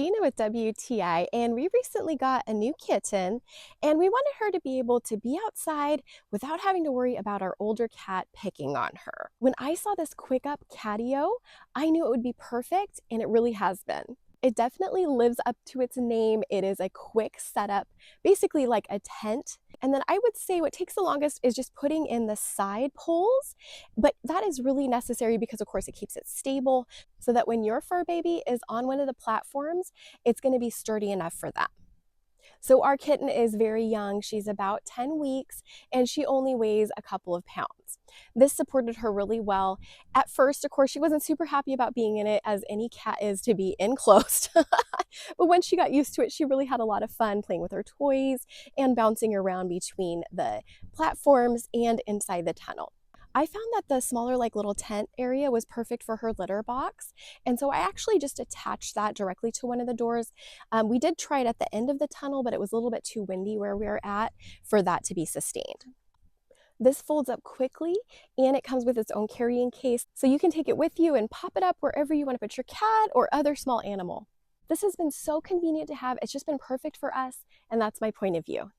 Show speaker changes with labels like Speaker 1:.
Speaker 1: Gina with WTI, and we recently got a new kitten, and we wanted her to be able to be outside without having to worry about our older cat picking on her. When I saw this Quickup catio, I knew it would be perfect, and it really has been. It definitely lives up to its name. It is a quick setup, basically like a tent. And then I would say what takes the longest is just putting in the side poles, but that is really necessary because of course it keeps it stable so that when your fur baby is on one of the platforms, it's going to be sturdy enough for them. So our kitten is very young. She's about 10 weeks and she only weighs a couple of pounds. This supported her really well. At first, of course, she wasn't super happy about being in it, as any cat is to be enclosed. But when she got used to it, she really had a lot of fun playing with her toys and bouncing around between the platforms and inside the tunnel. I found that the smaller like little tent area was perfect for her litter box. And so I actually just attached that directly to one of the doors. We did try it at the end of the tunnel, but it was a little bit too windy where we were at for that to be sustained. This folds up quickly and it comes with its own carrying case, so you can take it with you and pop it up wherever you want to put your cat or other small animal. This has been so convenient to have. It's just been perfect for us, and that's my point of view.